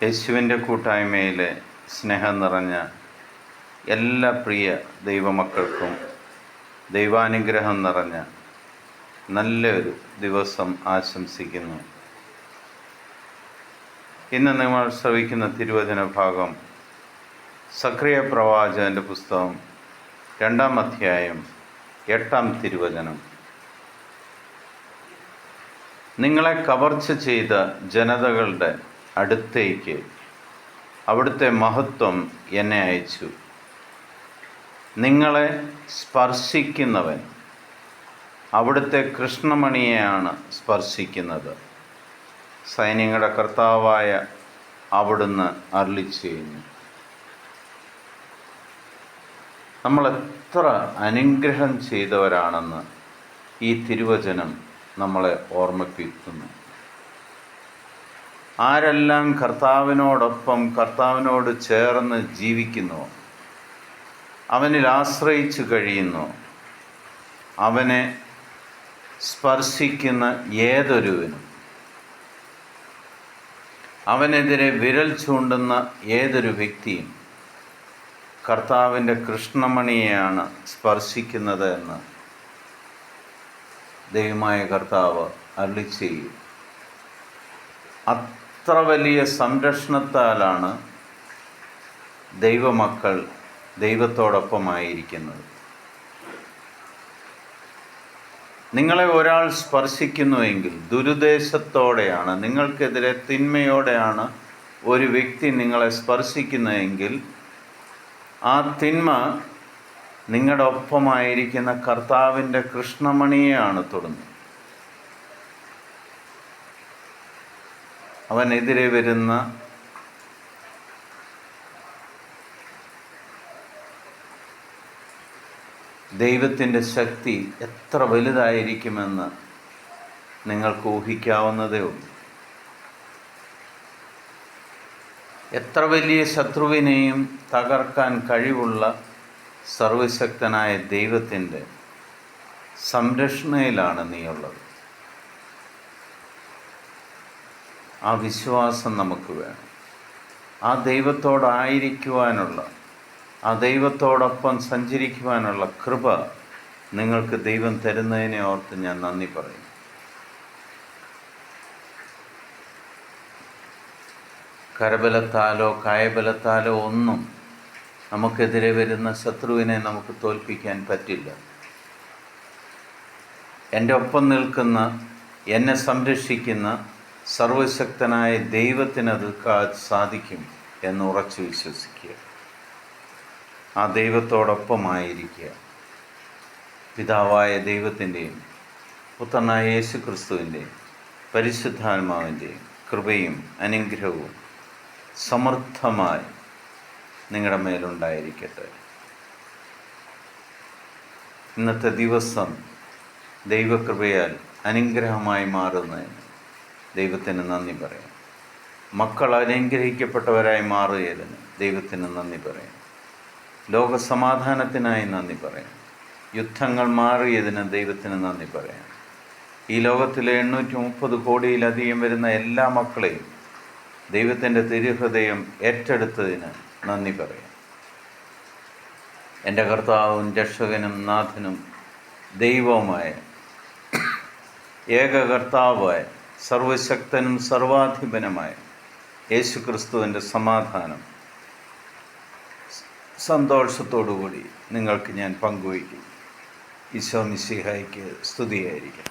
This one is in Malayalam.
യേശുവിൻ്റെ കൂട്ടായ്മയിലെ സ്നേഹം നിറഞ്ഞ എല്ലാ പ്രിയ ദൈവമക്കൾക്കും ദൈവാനുഗ്രഹം നിറഞ്ഞ നല്ലൊരു ദിവസം ആശംസിക്കുന്നു. ഇന്ന് നിങ്ങൾ ശ്രവിക്കുന്ന തിരുവചന ഭാഗം സക്രിയ പ്രവാചകൻ്റെ പുസ്തകം 2-ാം അധ്യായം 8-ാം തിരുവചനം. നിങ്ങളെ കവർച്ച ചെയ്ത ജനതകളുടെ അടുത്തേക്ക് അവിടുത്തെ മഹത്വം എന്നെ അയച്ചു. നിങ്ങളെ സ്പർശിക്കുന്നവൻ അവിടുത്തെ കൃഷ്ണമണിയെയാണ് സ്പർശിക്കുന്നത്. സൈന്യങ്ങളുടെ കർത്താവായ അവിടുന്ന് അരുളിച്ചെയ്യുന്നു. നമ്മൾ എത്ര അനുഗ്രഹം ചെയ്തവരാണെന്ന് ഈ തിരുവചനം നമ്മളെ ഓർമ്മിപ്പിക്കുന്നു. ആരെല്ലാം കർത്താവിനോടൊപ്പം കർത്താവിനോട് ചേർന്ന് ജീവിക്കുന്നുവോ, അവനിൽ ആശ്രയിച്ചു കഴിയുന്നു, അവനെ സ്പർശിക്കുന്ന ഏതൊരുവനും, അവനെതിരെ വിരൽ ചൂണ്ടുന്ന ഏതൊരു വ്യക്തിയും കർത്താവിൻ്റെ കൃഷ്ണമണിയെയാണ് സ്പർശിക്കുന്നത് എന്ന് ദൈവമായ കർത്താവ് അരുളിച്ചെയ്യും. അത്ര വലിയ സംരക്ഷണത്താലാണ് ദൈവമക്കൾ ദൈവത്തോടൊപ്പമായിരിക്കുന്നത്. നിങ്ങളെ ഒരാൾ സ്പർശിക്കുന്നുവെങ്കിൽ ദുരുദ്ദേശത്തോടെയാണ്, നിങ്ങൾക്കെതിരെ തിന്മയോടെയാണ് ഒരു വ്യക്തി നിങ്ങളെ സ്പർശിക്കുന്നതെങ്കിൽ ആ തിന്മ നിങ്ങളുടെ ഒപ്പമായിരിക്കുന്ന കർത്താവിൻ്റെ കൃഷ്ണമണിയെയാണ് തൊടുന്നത്. അവനെതിരെ വരുന്ന ദൈവത്തിൻ്റെ ശക്തി എത്ര വലുതായിരിക്കുമെന്ന് നിങ്ങൾക്ക് ഊഹിക്കാവുന്നതേ ഉള്ളൂ. എത്ര വലിയ ശത്രുവിനെയും തകർക്കാൻ കഴിവുള്ള സർവശക്തനായ ദൈവത്തിൻ്റെ സംരക്ഷണയിലാണ് നീയുള്ളത്. ആ വിശ്വാസം നമുക്ക് വേണം. ആ ദൈവത്തോടായിരിക്കുവാനുള്ള, ആ ദൈവത്തോടൊപ്പം സഞ്ചരിക്കുവാനുള്ള കൃപ നിങ്ങൾക്ക് ദൈവം തരുന്നതിനെ ഓർത്ത് ഞാൻ നന്ദി പറയും. കരബലത്താലോ കായബലത്താലോ ഒന്നും നമുക്കെതിരെ വരുന്ന ശത്രുവിനെ നമുക്ക് തോൽപ്പിക്കാൻ പറ്റില്ല. എൻ്റെ ഒപ്പം നിൽക്കുന്ന, എന്നെ സംരക്ഷിക്കുന്ന സർവശക്തനായ ദൈവത്തിനത് സാധിക്കും എന്ന് ഉറച്ചു വിശ്വസിക്കുക. ആ ദൈവത്തോടൊപ്പമായിരിക്കുക. പിതാവായ ദൈവത്തിൻ്റെയും പുത്രനായ യേശു ക്രിസ്തുവിൻ്റെയും പരിശുദ്ധാത്മാവിൻ്റെയും കൃപയും അനുഗ്രഹവും സമൃദ്ധമായി നിങ്ങളുടെ മേലുണ്ടായിരിക്കട്ടെ. ഇന്നത്തെ ദിവസം ദൈവകൃപയാൽ അനുഗ്രഹമായി മാറുന്നതിന് ദൈവത്തിന് നന്ദി പറയാം. മക്കൾ അനുഗ്രഹിക്കപ്പെട്ടവരായി മാറിയതിന് ദൈവത്തിന് നന്ദി പറയാം. ലോകസമാധാനത്തിനായി നന്ദി പറയാം. യുദ്ധങ്ങൾ മാറിയതിന് ദൈവത്തിന് നന്ദി പറയാം. ഈ ലോകത്തിലെ 830 കോടിയിലധികം വരുന്ന എല്ലാ മക്കളെയും ദൈവത്തിൻ്റെ തിരുഹൃദയം ഏറ്റെടുത്തതിന് നന്ദി പറയാം. എൻ്റെ കർത്താവും രക്ഷകനും നാഥനും ദൈവവുമായ ഏക കർത്താവായ സർവശക്തനും സർവാധിപനുമായ യേശു ക്രിസ്തുവിൻ്റെ സമാധാനം സന്തോഷത്തോടുകൂടി നിങ്ങൾക്ക് ഞാൻ പങ്കുവയ്ക്കും. ഈശോ മിശിഹായ്ക്ക് സ്തുതിയായിരിക്കും.